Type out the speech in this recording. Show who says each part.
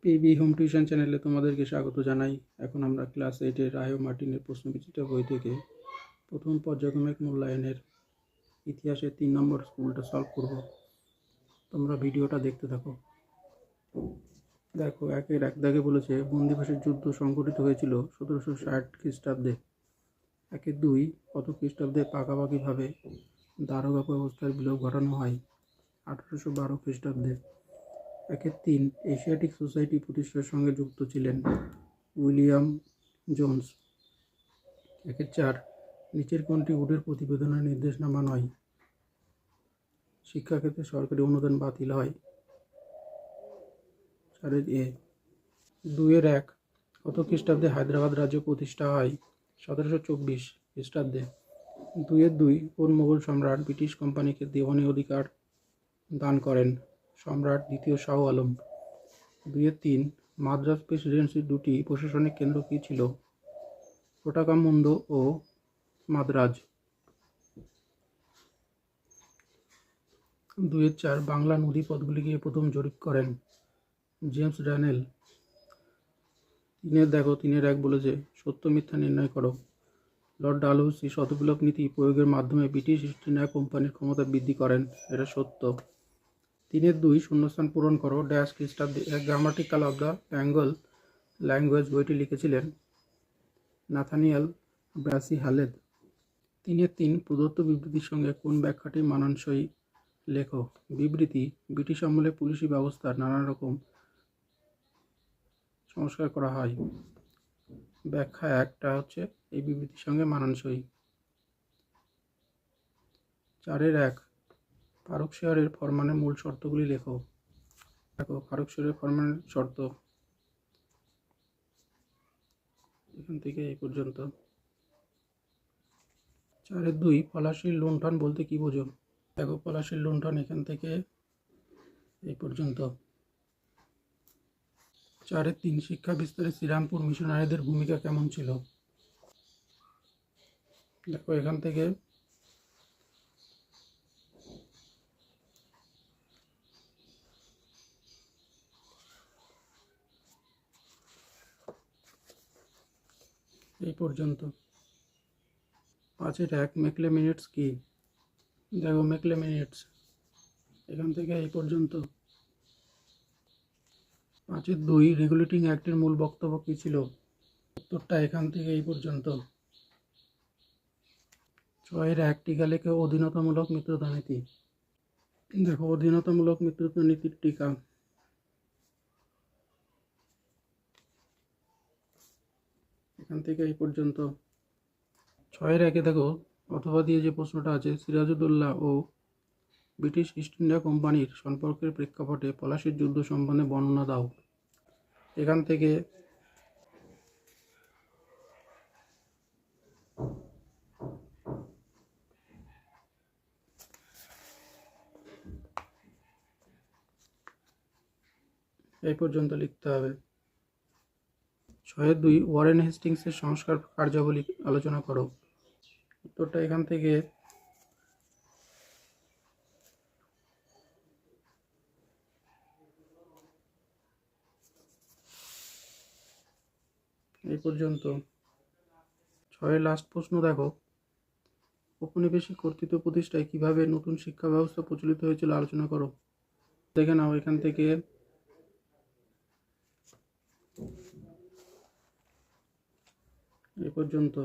Speaker 1: PB home tuition চ্যানেলে তোমাদেরকে স্বাগত জানাই। এখন আমরা ক্লাস 8-এর রায় ও মার্টিনের প্রশ্নবিচিত্রা বই থেকে প্রথম পর্যায়ক্রমিক মূল্যায়নের ইতিহাসের 3 নম্বর স্কুলটা সলভ করব। তোমরা ভিডিওটা দেখতে থাকো। দেখো, 1-এর 1 দাগে বলেছে বন্দিভাসের যুদ্ধ সংঘটিত হয়েছিল 1760 খ্রিস্টাব্দে। 1-এর 2 কত খ্রিস্টাব্দে পাকাপাকিভাবে দারোগা ব্যবস্থার বিলোপ ঘটানো হয়? 1812 খ্রিস্টাব্দে। 1-এর 3 এশিয়াটিক সোসাইটি প্রতিষ্ঠার সঙ্গে যুক্ত ছিলেন উইলিয়াম জোন্স। 1-এর 4 নিচের কোনটি উডের প্রতিবেদনের নির্দেশনামা নয়? শিক্ষাক্ষেত্রে সরকারি অনুদান বাতিল হয়। 4-এর এ। 2-এর 1 কত খ্রিস্টাব্দে হায়দ্রাবাদ রাজ্য প্রতিষ্ঠা হয়? 1724 খ্রিস্টাব্দে। 2-এর 2 কোন মোগল সম্রাট ব্রিটিশ কোম্পানিকে দেওয়ানি অধিকার দান করেন? সম্রাট দ্বিতীয় শাহ আলম। 2-এর 3 মাদ্রাজ প্রেসিডেন্সির দুটি প্রশাসনিক কেন্দ্র কী ছিল? কোটাকামুন্ডো ও মাদ্রাজ। 2-এর 4 বাংলা নদীপথগুলিকে প্রথম জরিপ করেন? জেমস ড্যানেল। 3-এর দেখো, 3-এর 1 বলেছে সত্য মিথ্যা নির্ণয় করো। লর্ড ডালহৌসি শতবিপ্লব নীতি প্রয়োগের মাধ্যমে ব্রিটিশ ইস্ট ইন্ডিয়া কোম্পানির ক্ষমতা বৃদ্ধি করেন, এটা সত্য। 3-এর 2 শূন্যস্থান পূরণ করো। ড্যাশ খ্রিস্টাব্দে grammatical of the Bengal language বইটি লিখেছিলেন নাথানিয়েল ব্রাসি হালেদ। 3-এর 3 প্রদত্ত বিবৃতির সঙ্গে কোন ব্যাখ্যাটি মানানসই লেখো। বিবৃতি ব্রিটিশ আমলে পুলিশি ব্যবস্থার নানা রকম সংস্কার করা হয়। ব্যাখ্যা একটা হচ্ছে এই বিবৃতির সঙ্গে মানানসই। 4-এর 1 ফারুক শেয়ারের ফরমানের মূল শর্তগুলি লেখো। দেখো, ফারুক শেয়ারের ফরমানের শর্ত এখান থেকে এই পর্যন্ত। 4-এর 2 পলাশীর লুণ্ঠন বলতে কি বোঝো? দেখো, পলাশীর লুণ্ঠন এখান থেকে এই পর্যন্ত। 4-এর 3 শিক্ষা বিস্তারে শ্রীরামপুর মিশনারিদের ভূমিকা কেমন ছিল? দেখো, এখান থেকে এই পর্যন্ত। 5-এর 1 মেকলে মিনিটস কি? দেখো, মেকলে মিনিটস এখান থেকে এই পর্যন্ত। 5-এর 2 রেগুলেটিং অ্যাক্টের মূল বক্তব্য কী ছিল? উত্তরটা এখান থেকে এই পর্যন্ত। 6-এর 1 টিকা লেখে অধীনতামূলক মিত্রতা নীতি। দেখো, অধীনতামূলক মিত্রতা নীতির টিকা এখান থেকে এই পর্যন্ত। 6-এর 1 দেখো, অথবা দিয়ে যে প্রশ্নটা আছে, সিরাজউদ্দৌলা ও ব্রিটিশ ইস্ট ইন্ডিয়া কোম্পানির সম্পর্কের প্রেক্ষাপটে পলাশীর যুদ্ধ সম্বন্ধে বর্ণনা দাও। এখান থেকে এই পর্যন্ত লিখতে হবে। 6-এর 2 ওয়ারেন হেস্টিংসের সংস্কার কার্যাবলী আলোচনা করো। উত্তরটা এখান থেকে এই পর্যন্ত। 6-এর লাস্ট প্রশ্ন দেখো, ঔপনিবেশিক কর্তৃত্ব প্রতিষ্ঠায় কিভাবে নতুন শিক্ষা ব্যবস্থা প্রচলিত হয়েছিল আলোচনা করো। দেখে নাও, এখান থেকে এই পর্যন্ত।